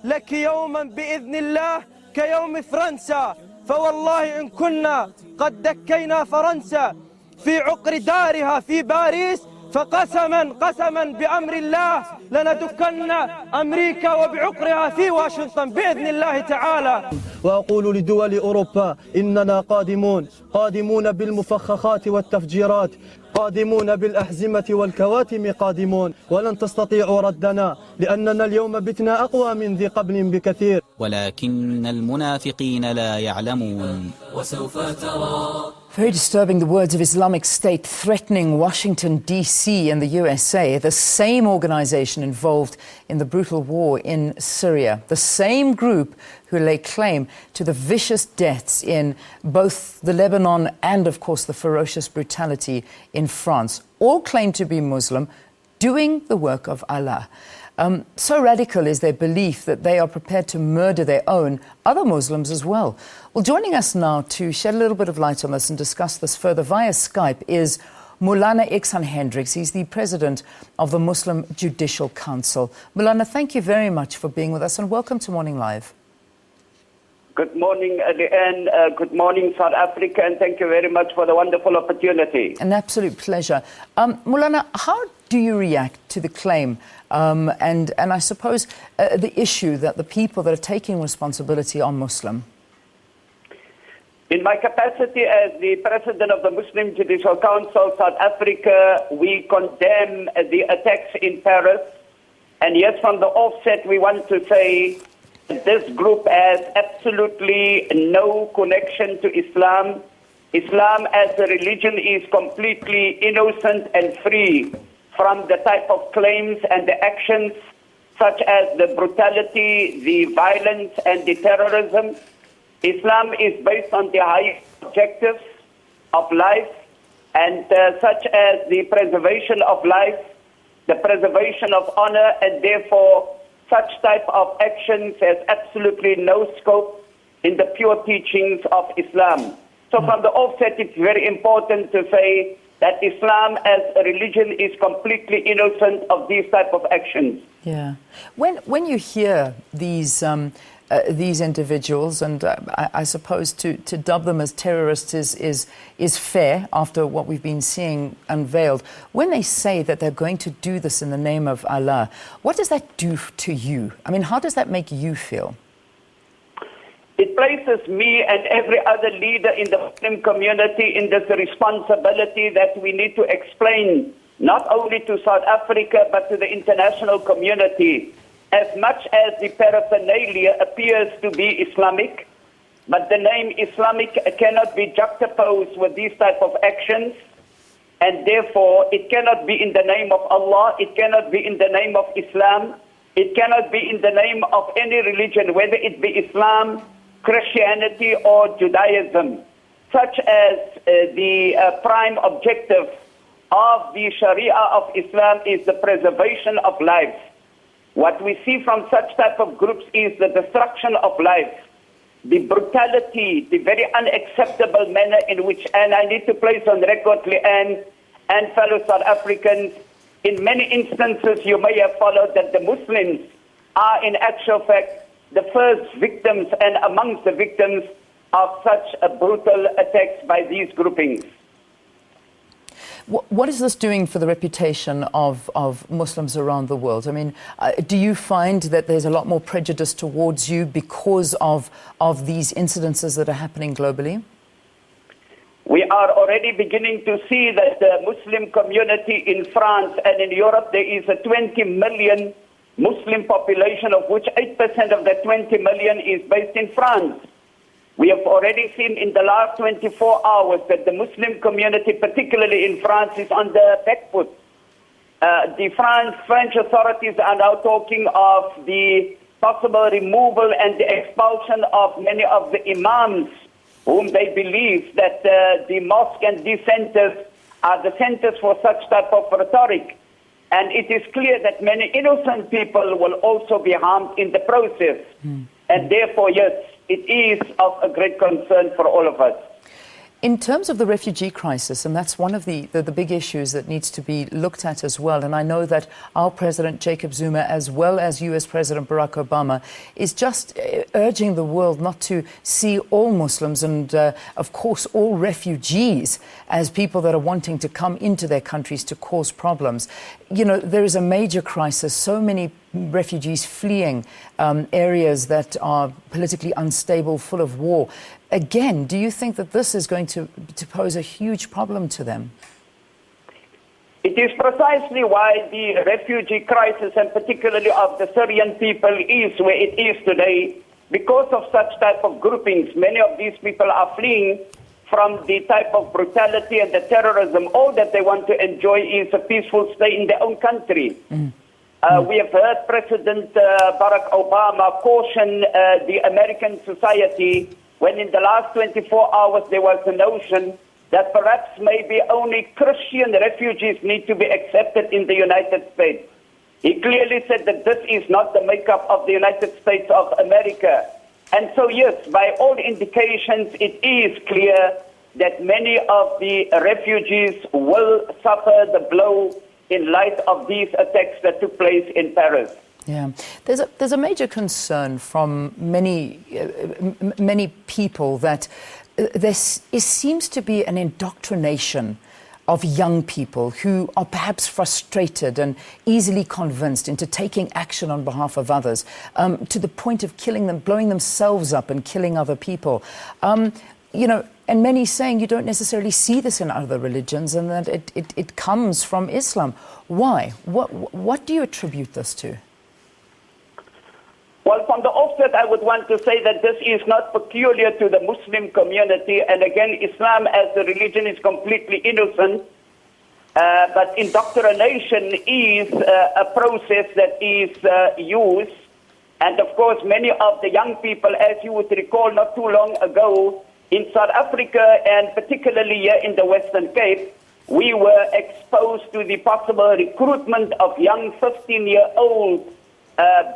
لك يوما بإذن الله كيوم فرنسا، فوالله إن كنا قد دكينا فرنسا في عقر دارها في باريس قسما بأمر الله لندكن أمريكا وبعقرها في واشنطن بإذن الله تعالى. وأقول لدول أوروبا إننا قادمون بالمفخخات والتفجيرات، قادمون بالأحزمة والكواتم قادمون، ولن تستطيعوا ردنا لأننا اليوم بتنا أقوى من ذي قبل بكثير. ولكن المنافقين لا يعلمون. وسوف ترى. Very disturbing, the words of Islamic State threatening Washington, D.C. and the USA, the same organization involved in the brutal war in Syria, the same group who lay claim to the vicious deaths in both the Lebanon and, of course, the ferocious brutality in France. All claim to be Muslim, doing the work of Allah. So radical is their belief that they are prepared to murder their own other Muslims as well. Well, joining us now to shed a little bit of light on this and discuss this further via Skype is Moulana Igsaan Hendricks. He's the president of the Muslim Judicial Council. Moulana, thank you very much for being with us and welcome to Morning Live. Good morning, Leanne. Good morning, South Africa, and thank you very much for the wonderful opportunity. An absolute pleasure. Moulana, how do you react to the claim and I suppose the issue that the people that are taking responsibility are Muslim? In my capacity as the President of the Muslim Judicial Council, South Africa, we condemn the attacks in Paris. And yes, from the offset, we want to say that this group has absolutely no connection to Islam. Islam as a religion is completely innocent and free from the type of claims and the actions such as the brutality, the violence, and the terrorism. Islam is based on the high objectives of life, and such as the preservation of life, the preservation of honor, and therefore such type of actions has absolutely no scope in the pure teachings of Islam. So from the offset, it's very important to say that Islam as a religion is completely innocent of these type of actions. Yeah. When you hear these individuals, and I suppose to dub them as terrorists is fair after what we've been seeing unveiled. When they say that they're going to do this in the name of Allah, what does that do to you? I mean, how does that make you feel? It places me and every other leader in the Muslim community in this responsibility that we need to explain not only to South Africa but to the international community. As much as the paraphernalia appears to be Islamic, but the name Islamic cannot be juxtaposed with these type of actions, and therefore it cannot be in the name of Allah, it cannot be in the name of Islam, it cannot be in the name of any religion, whether it be Islam, Christianity, or Judaism, such as the prime objective of the Sharia of Islam is the preservation of life. What we see from such type of groups is the destruction of life, the brutality, the very unacceptable manner in which, and I need to place on record, Leanne, and fellow South Africans, in many instances you may have followed that the Muslims are in actual fact the first victims and amongst the victims of such a brutal attacks by these groupings. What is this doing for the reputation of Muslims around the world? I mean, do you find that there's a lot more prejudice towards you because of these incidences that are happening globally? We are already beginning to see that the Muslim community in France and in Europe, there is a 20 million Muslim population, of which 8% of that 20 million is based in France. We have already seen in the last 24 hours that the Muslim community, particularly in France, is on the back foot. The French authorities are now talking of the possible removal and the expulsion of many of the imams whom they believe that the mosque and these centers are the centers for such type of rhetoric. And it is clear that many innocent people will also be harmed in the process. And therefore, yes, it is of a great concern for all of us. In terms of the refugee crisis, and that's one of the big issues that needs to be looked at as well, and I know that our President Jacob Zuma, as well as US President Barack Obama, is just urging the world not to see all Muslims and, of course, all refugees as people that are wanting to come into their countries to cause problems. You know, there is a major crisis, so many refugees fleeing areas that are politically unstable, full of war. Again, do you think that this is going to pose a huge problem to them? It is precisely why the refugee crisis, and particularly of the Syrian people, is where it is today. Because of such type of groupings, many of these people are fleeing from the type of brutality and the terrorism. All that they want to enjoy is a peaceful stay in their own country. We have heard President Barack Obama caution the American society when in the last 24 hours there was a notion that perhaps maybe only Christian refugees need to be accepted in the United States. He clearly said that this is not the makeup of the United States of America. And so, yes, by all indications, it is clear that many of the refugees will suffer the blow in light of these attacks that took place in Paris. Yeah, there's a major concern from many people that there seems to be an indoctrination of young people who are perhaps frustrated and easily convinced into taking action on behalf of others, to the point of killing them, blowing themselves up and killing other people. You know, and many saying you don't necessarily see this in other religions and that it comes from Islam. Why? What do you attribute this to? Well, from the offset, I would want to say that this is not peculiar to the Muslim community. And again, Islam as a religion is completely innocent. But indoctrination is a process that is used. And of course, many of the young people, as you would recall not too long ago, in South Africa and particularly here in the Western Cape, we were exposed to the possible recruitment of young 15-year-old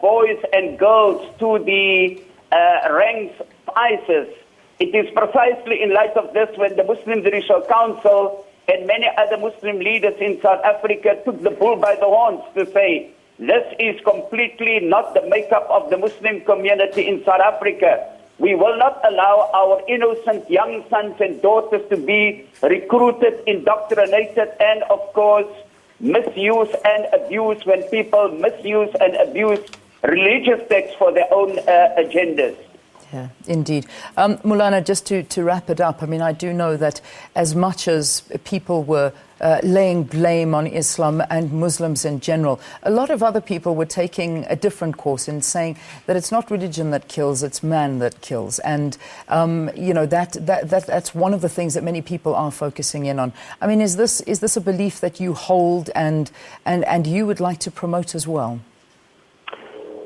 boys and girls to the ranks of ISIS. It is precisely in light of this when the Muslim Judicial Council and many other Muslim leaders in South Africa took the bull by the horns to say, this is completely not the makeup of the Muslim community in South Africa. We will not allow our innocent young sons and daughters to be recruited, indoctrinated, and of course, misuse and abuse when people misuse and abuse religious texts for their own agendas. Yeah, indeed. Moulana, just to wrap it up, I mean, I do know that as much as people were laying blame on Islam and Muslims in general, a lot of other people were taking a different course in saying that it's not religion that kills, it's man that kills. And, you know, that's one of the things that many people are focusing in on. I mean, is this a belief that you hold and you would like to promote as well?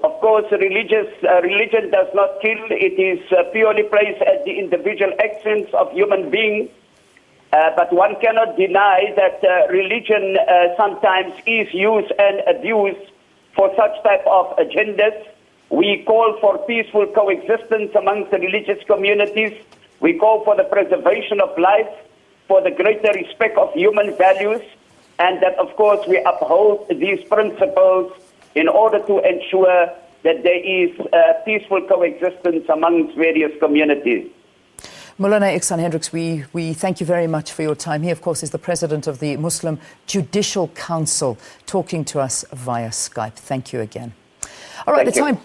Of course, religion does not kill. It is purely placed at the individual actions of human beings. But one cannot deny that religion sometimes is used and abused for such type of agendas. We call for peaceful coexistence amongst the religious communities. We call for the preservation of life, for the greater respect of human values, and that, of course, we uphold these principles in order to ensure that there is peaceful coexistence amongst various communities. Moulana Igsaan Hendricks, we thank you very much for your time. He, of course, is the president of the Muslim Judicial Council, talking to us via Skype. Thank you again. All right, it's time.